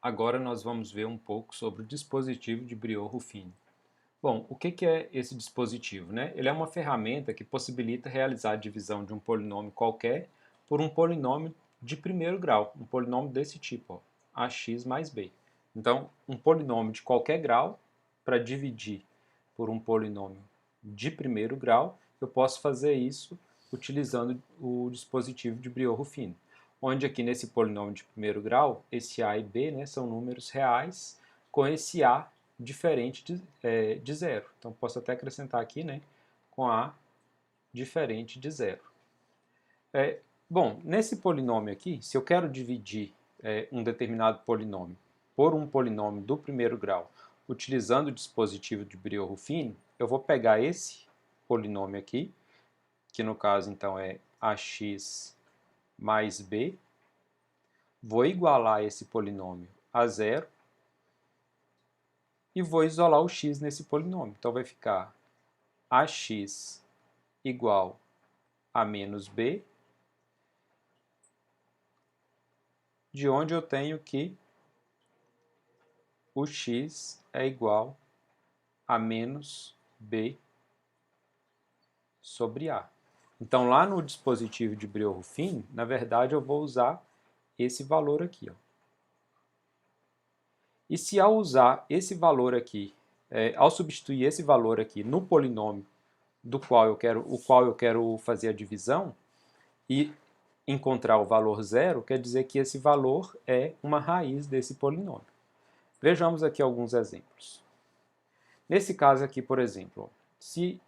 Agora nós vamos ver um pouco sobre o dispositivo de Briot-Ruffin. Bom, o que é esse dispositivo, né? Ele é uma ferramenta que possibilita realizar a divisão de um polinômio qualquer por um polinômio de primeiro grau, um polinômio desse tipo, ó, ax mais b. Então, um polinômio de qualquer grau, para dividir por um polinômio de primeiro grau, eu posso fazer isso utilizando o dispositivo de Briot-Ruffin, onde aqui nesse polinômio de primeiro grau, esse a e b, né, são números reais, com esse a diferente de zero. Então, posso até acrescentar aqui, né, com a diferente de zero. Bom, nesse polinômio aqui, se eu quero dividir um determinado polinômio por um polinômio do primeiro grau, utilizando o dispositivo de Briot-Ruffin, eu vou pegar esse polinômio aqui, que no caso então é ax mais b, vou igualar esse polinômio a zero e vou isolar o x nesse polinômio. Então vai ficar ax igual a menos b, de onde eu tenho que o x é igual a menos b sobre a. Então, lá no dispositivo de Briot-Ruffin, na verdade, eu vou usar esse valor aqui, ó. E se ao usar esse valor aqui, ao substituir esse valor aqui no polinômio do qual eu quero fazer a divisão e encontrar o valor zero, quer dizer que esse valor é uma raiz desse polinômio. Vejamos aqui alguns exemplos. Nesse caso aqui, por exemplo, se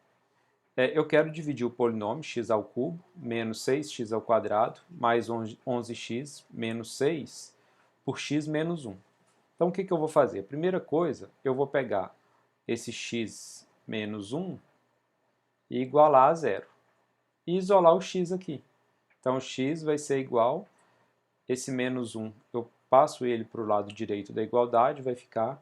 eu quero dividir o polinômio x ao cubo menos 6x ao quadrado mais 11x menos 6 por x menos 1. Então, o que eu vou fazer? A primeira coisa, eu vou pegar esse x menos 1 e igualar a zero. E isolar o x aqui. Então, x vai ser igual, esse menos 1, eu passo ele para o lado direito da igualdade, vai ficar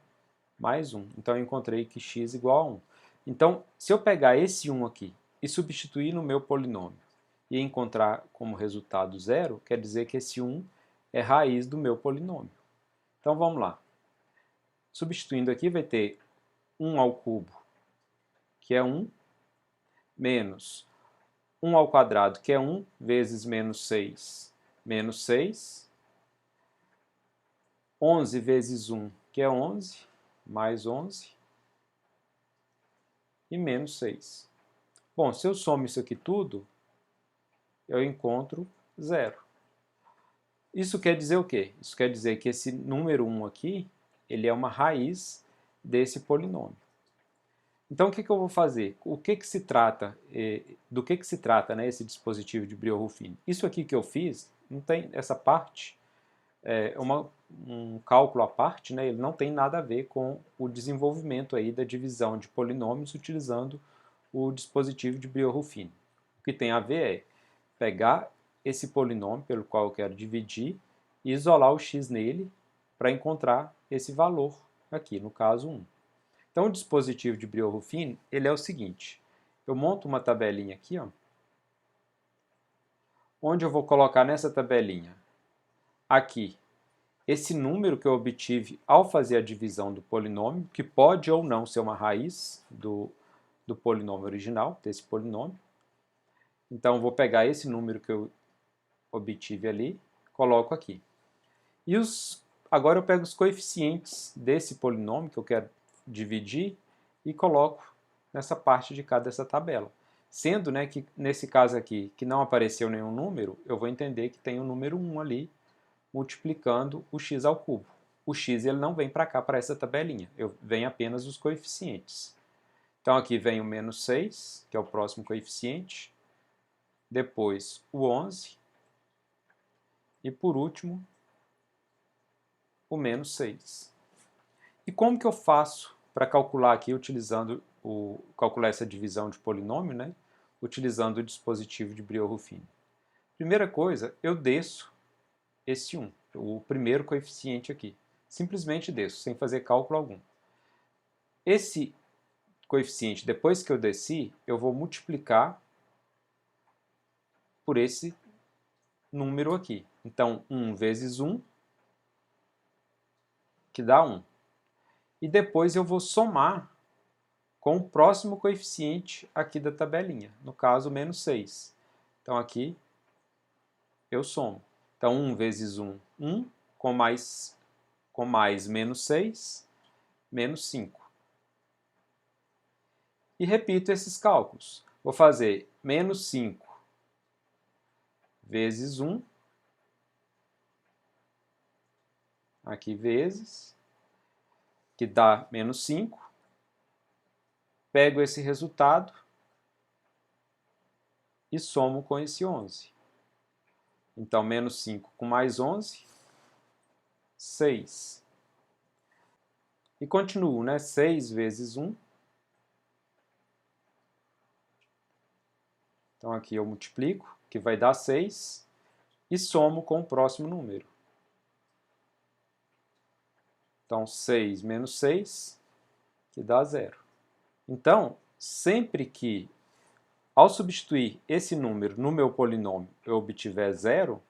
mais 1. Então, eu encontrei que x igual a 1. Então, se eu pegar esse 1 aqui e substituir no meu polinômio e encontrar como resultado zero, quer dizer que esse 1 é raiz do meu polinômio. Então, vamos lá. Substituindo aqui, vai ter 1 ao cubo, que é 1, menos 1 ao quadrado, que é 1, vezes menos 6, menos 6. 11 vezes 1, que é 11, mais 11, e menos 6. Bom, se eu somo isso aqui tudo, eu encontro zero. Isso quer dizer o quê? Isso quer dizer que esse número 1 aqui, ele é uma raiz desse polinômio. Então, o que eu vou fazer? O que se trata, do que se trata, né, esse dispositivo de Briot-Ruffin? Isso aqui que eu fiz, não tem essa parte, um cálculo à parte, né, ele não tem nada a ver com o desenvolvimento aí da divisão de polinômios utilizando o dispositivo de Briot-Ruffin. O que tem a ver é pegar esse polinômio pelo qual eu quero dividir e isolar o x nele para encontrar esse valor aqui, no caso 1. Então, o dispositivo de Briot-Ruffin, ele é o seguinte, eu monto uma tabelinha aqui, ó, onde eu vou colocar nessa tabelinha aqui esse número que eu obtive ao fazer a divisão do polinômio, que pode ou não ser uma raiz do polinômio original, desse polinômio. Então, eu vou pegar esse número que eu obtive ali, coloco aqui. E agora eu pego os coeficientes desse polinômio que eu quero dividir e coloco nessa parte de cá dessa tabela. Sendo, né, que nesse caso aqui, que não apareceu nenhum número, eu vou entender que tem o número 1 ali, multiplicando o x ao cubo. O x ele não vem para cá, para essa tabelinha, vem apenas os coeficientes. Então aqui vem o menos 6, que é o próximo coeficiente, depois o 11, e por último o menos 6. E como que eu faço para calcular aqui, calcular essa divisão de polinômio, né? Utilizando o dispositivo de Briot-Ruffin? Primeira coisa, eu desço esse 1, o primeiro coeficiente aqui. Simplesmente desço, sem fazer cálculo algum. Esse coeficiente, depois que eu desci, eu vou multiplicar por esse número aqui. Então, 1 vezes 1 que dá 1. E depois eu vou somar com o próximo coeficiente aqui da tabelinha, no caso, menos 6. Então, aqui eu somo. Então, 1 vezes 1, 1, com mais menos 6, menos 5. E repito esses cálculos. Vou fazer menos 5 vezes 1, aqui vezes, que dá menos 5. Pego esse resultado e somo com esse 11. Então, menos 5 com mais 11, 6. E continuo, né? 6 vezes 1. Então, aqui eu multiplico, que vai dar 6, e somo com o próximo número. Então, 6 menos 6, que dá 0. Então, sempre que, ao substituir esse número no meu polinômio, eu obtiver 0,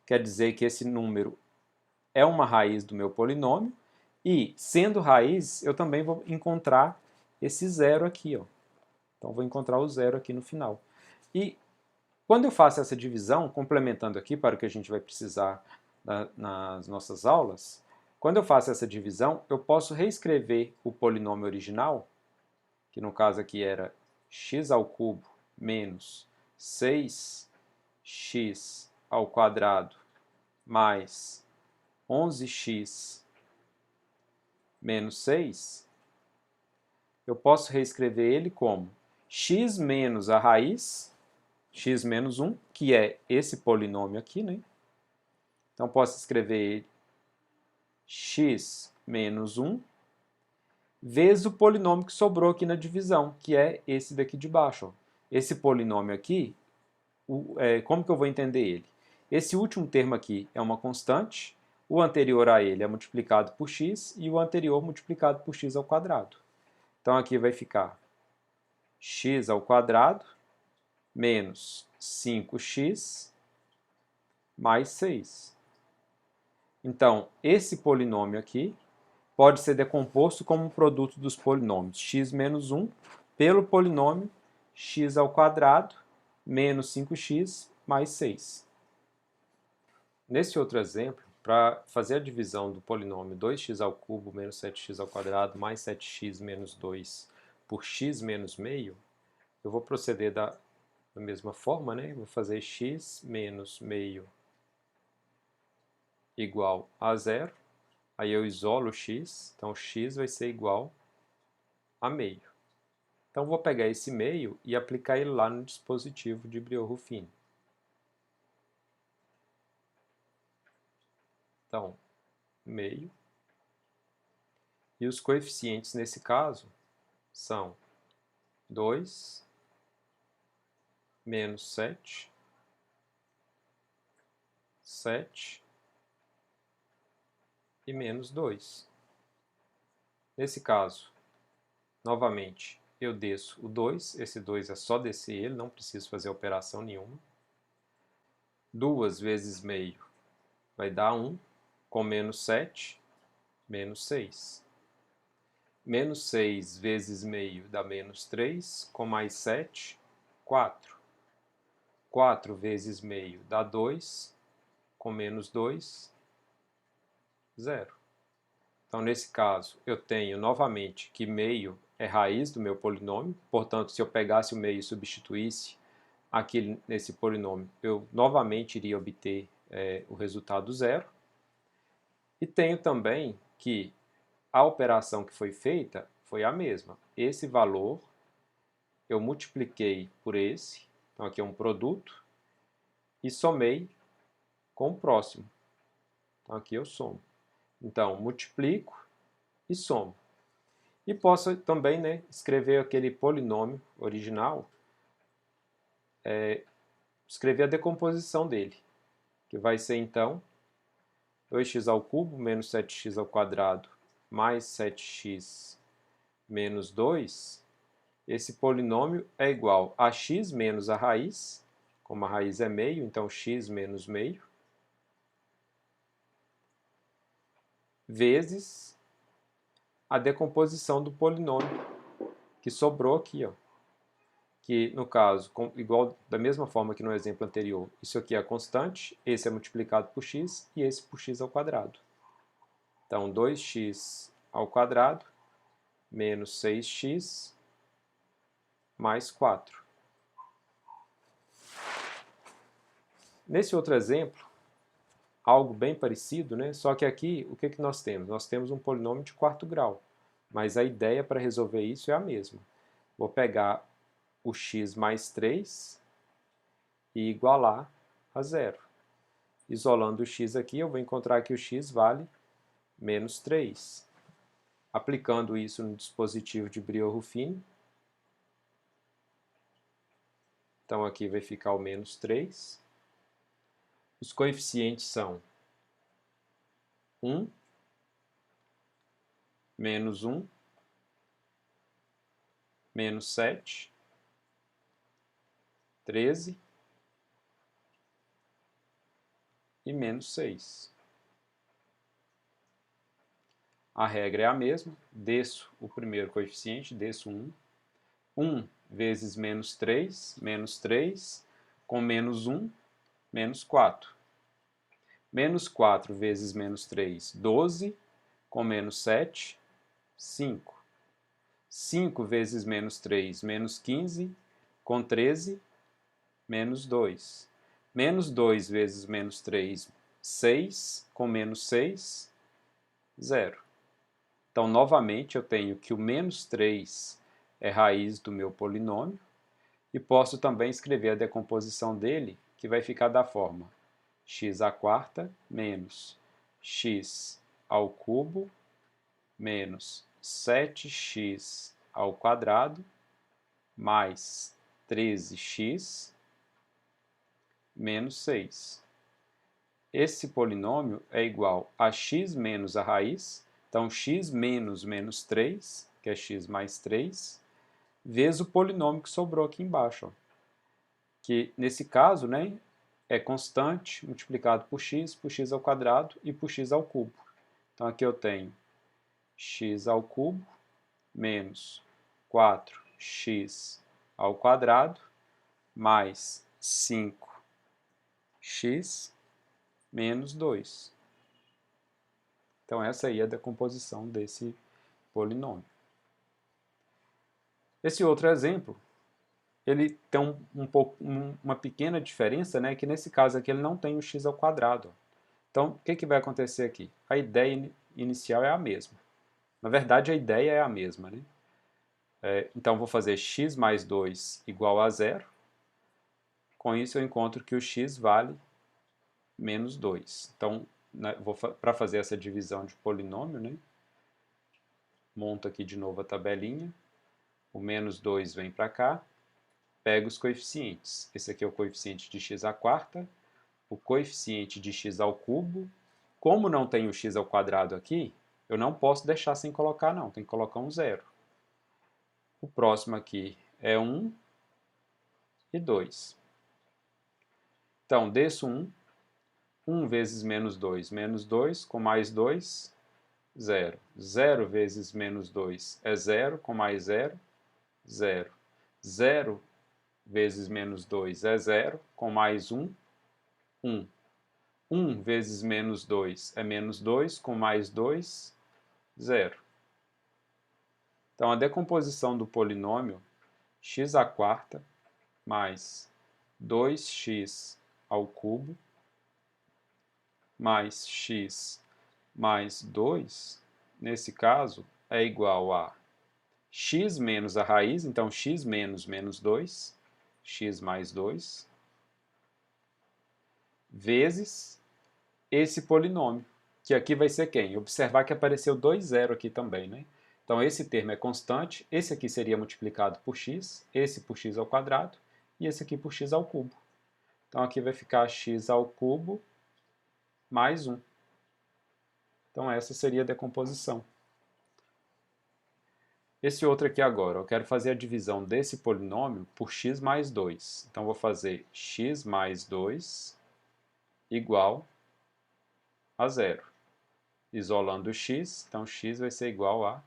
quer dizer que esse número é uma raiz do meu polinômio, e, sendo raiz, eu também vou encontrar esse 0 aqui, ó. Então, vou encontrar o 0 aqui no final. E, quando eu faço essa divisão, complementando aqui para o que a gente vai precisar nas nossas aulas, quando eu faço essa divisão, eu posso reescrever o polinômio original, que no caso aqui era x ao cubo menos 6x ao quadrado mais 11x menos 6, eu posso reescrever ele como x menos a raiz, x menos 1, que é esse polinômio aqui, né? Então, posso escrever ele x menos 1 vezes o polinômio que sobrou aqui na divisão, que é esse daqui de baixo. Ó. Esse polinômio aqui, como que eu vou entender ele? Esse último termo aqui é uma constante, o anterior a ele é multiplicado por x e o anterior multiplicado por x ao quadrado. Então, aqui vai ficar x ao quadrado menos 5x mais 6. Então, esse polinômio aqui pode ser decomposto como um produto dos polinômios x menos 1 pelo polinômio x ao quadrado menos 5x mais 6. Nesse outro exemplo, para fazer a divisão do polinômio 2x ao cubo menos 7x ao quadrado mais 7x menos 2 por x menos meio, eu vou proceder da mesma forma, né? Vou fazer x menos meio igual a 0. Aí eu isolo o x, então x vai ser igual a meio. Então vou pegar esse meio e aplicar ele lá no dispositivo de Briot-Ruffin. Então, meio. E os coeficientes nesse caso são 2 menos 7, 7 e menos 2. Nesse caso, novamente, eu desço o 2, esse 2 é só descer ele, não preciso fazer operação nenhuma. 2 vezes meio vai dar 1, com menos 7, menos 6. Menos 6 vezes meio dá menos 3, com mais 7, 4. 4 vezes meio dá 2, com menos 2, 0. Então, nesse caso, eu tenho novamente que meio é raiz do meu polinômio, portanto, se eu pegasse o meio e substituísse aqui nesse polinômio, eu novamente iria obter o resultado 0. E tenho também que a operação que foi feita foi a mesma. Esse valor eu multipliquei por esse, então aqui é um produto, e somei com o próximo. Então aqui eu somo. Então, multiplico e somo. E posso também, né, escrever aquele polinômio original, escrever a decomposição dele, que vai ser então 2x ao cubo menos 7x ao quadrado mais 7x menos 2. Esse polinômio é igual a x menos a raiz, como a raiz é meio, então x menos meio, vezes a decomposição do polinômio que sobrou aqui, ó. Que, no caso, igual da mesma forma que no exemplo anterior, isso aqui é a constante, esse é multiplicado por x e esse por x ao quadrado. Então, 2x ao quadrado menos 6x mais 4. Nesse outro exemplo, algo bem parecido, né? Só que aqui, o que nós temos? Nós temos um polinômio de quarto grau, mas a ideia para resolver isso é a mesma. Vou pegar o x mais 3 e igualar a zero. Isolando o x aqui, eu vou encontrar que o x vale menos 3. Aplicando isso no dispositivo de Brillouin-Ruffini, então aqui vai ficar o menos 3. Os coeficientes são 1, menos 1, menos 7, 13 e menos 6. A regra é a mesma, desço o primeiro coeficiente, desço 1. 1 vezes menos 3, com menos 1, menos 4. Menos 4 vezes menos 3, 12, com menos 7, 5. 5 vezes menos 3, menos 15, com 13, menos 2. Menos 2 vezes menos 3, 6, com menos 6, 0. Então, novamente, eu tenho que o menos 3 é raiz do meu polinômio, e posso também escrever a decomposição dele, que vai ficar da forma x à quarta menos x ao cubo menos 7x ao quadrado mais 13x menos 6. Esse polinômio é igual a x menos a raiz, então x menos menos 3, que é x mais 3, vezes o polinômio que sobrou aqui embaixo, ó, que nesse caso, né, é constante multiplicado por x ao quadrado e por x ao cubo. Então aqui eu tenho x ao cubo menos 4x ao quadrado mais 5x menos 2. Então essa aí é a decomposição desse polinômio. Esse outro exemplo, ele tem uma pequena diferença, né, que nesse caso aqui ele não tem o x ao quadrado. Então, o que vai acontecer aqui? A ideia inicial é a mesma. Na verdade, a ideia é a mesma, né? Então, vou fazer x mais 2 igual a zero. Com isso, eu encontro que o x vale menos 2. Então, para fazer essa divisão de polinômio, né, monto aqui de novo a tabelinha. O menos 2 vem para cá. Pego os coeficientes. Esse aqui é o coeficiente de x à quarta, o coeficiente de x ao cubo. Como não tem o x ao quadrado aqui, eu não posso deixar sem colocar não, tem que colocar um zero. O próximo aqui é 1 e 2. Então, desço 1. 1 vezes menos 2, com mais 2, 0. 0 vezes menos 2 é 0, com mais 0, 0. 0 vezes menos 2 é 0, com mais 1, 1. 1 vezes menos 2 é menos 2, com mais 2, 0. Então, a decomposição do polinômio x à quarta mais 2x ao cubo mais x mais 2, nesse caso, é igual a x menos a raiz, então x menos menos 2, x mais 2, vezes esse polinômio, que aqui vai ser quem? Observar que apareceu 2 zero aqui também, né? Então, esse termo é constante, esse aqui seria multiplicado por x, esse por x ao quadrado, e esse aqui por x ao cubo. Então, aqui vai ficar x ao cubo mais 1. Então, essa seria a decomposição. Esse outro aqui agora, eu quero fazer a divisão desse polinômio por x mais 2. Então, vou fazer x mais 2 igual a zero. Isolando o x, então x vai ser igual a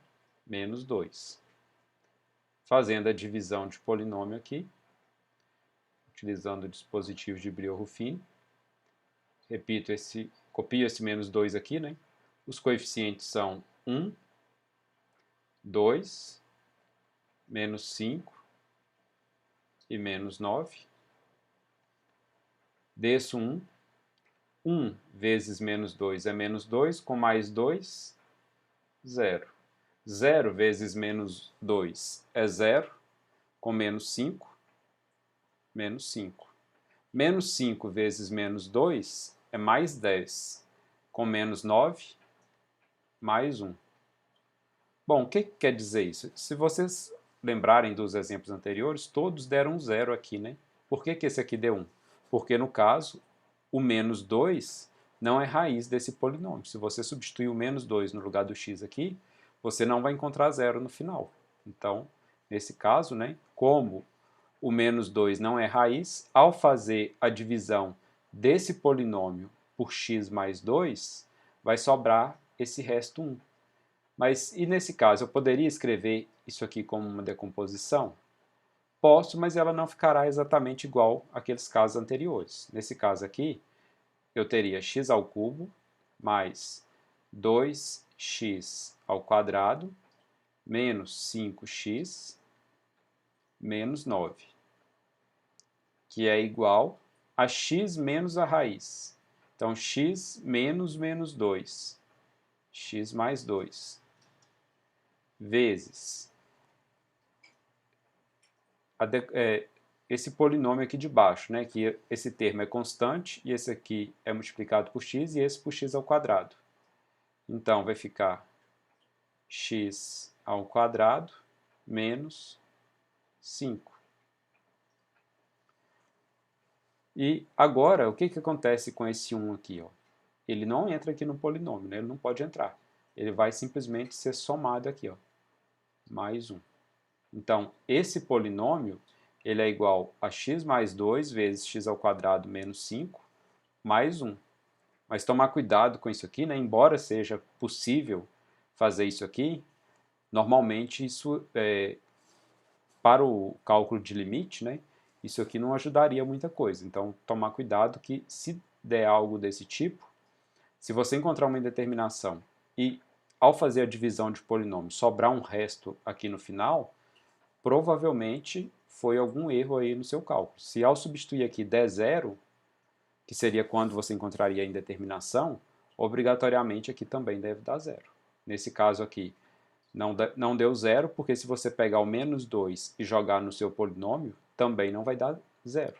menos 2. Fazendo a divisão de polinômio aqui, utilizando o dispositivo de Brillouin-Ruffin. Repito, copio esse menos 2 aqui, né? Os coeficientes são 1, 2, menos 5 e menos 9. Desço 1. 1 vezes menos 2 é menos 2, com mais 2, 0. 0 vezes menos 2 é 0, com menos 5, menos 5. Menos 5 vezes menos 2 é mais 10, com menos 9, mais 1. Bom, o que quer dizer isso? Se vocês lembrarem dos exemplos anteriores, todos deram 0 aqui, né? Por que esse aqui deu 1? Porque, no caso, o menos 2 não é raiz desse polinômio. Se você substituir o menos 2 no lugar do x aqui, você não vai encontrar 0 no final. Então, nesse caso, né, como o menos 2 não é raiz, ao fazer a divisão desse polinômio por x mais 2, vai sobrar esse resto 1. Mas, e nesse caso, eu poderia escrever isso aqui como uma decomposição? Posso, mas ela não ficará exatamente igual àqueles casos anteriores. Nesse caso aqui, eu teria x ao cubo mais 2x ao quadrado menos 5x menos 9, que é igual a x menos a raiz. Então, x menos menos 2, x mais 2, vezes esse polinômio aqui de baixo, né, que esse termo é constante e esse aqui é multiplicado por x e esse por x ao quadrado. Então, vai ficar x ao quadrado menos 5. E agora, o que acontece com esse 1 aqui? Ó? Ele não entra aqui no polinômio, né? Ele não pode entrar. Ele vai simplesmente ser somado aqui, ó, mais 1. Então, esse polinômio ele é igual a x mais 2 vezes x ao quadrado menos 5 mais 1. Mas tomar cuidado com isso aqui, né? Embora seja possível fazer isso aqui, normalmente isso, para o cálculo de limite, né? Isso aqui não ajudaria muita coisa. Então, tomar cuidado que se der algo desse tipo, se você encontrar uma indeterminação e ao fazer a divisão de polinômio sobrar um resto aqui no final, provavelmente foi algum erro aí no seu cálculo. Se ao substituir aqui der 0, que seria quando você encontraria a indeterminação, obrigatoriamente aqui também deve dar 0. Nesse caso aqui, não deu 0, porque se você pegar o menos 2 e jogar no seu polinômio, também não vai dar 0.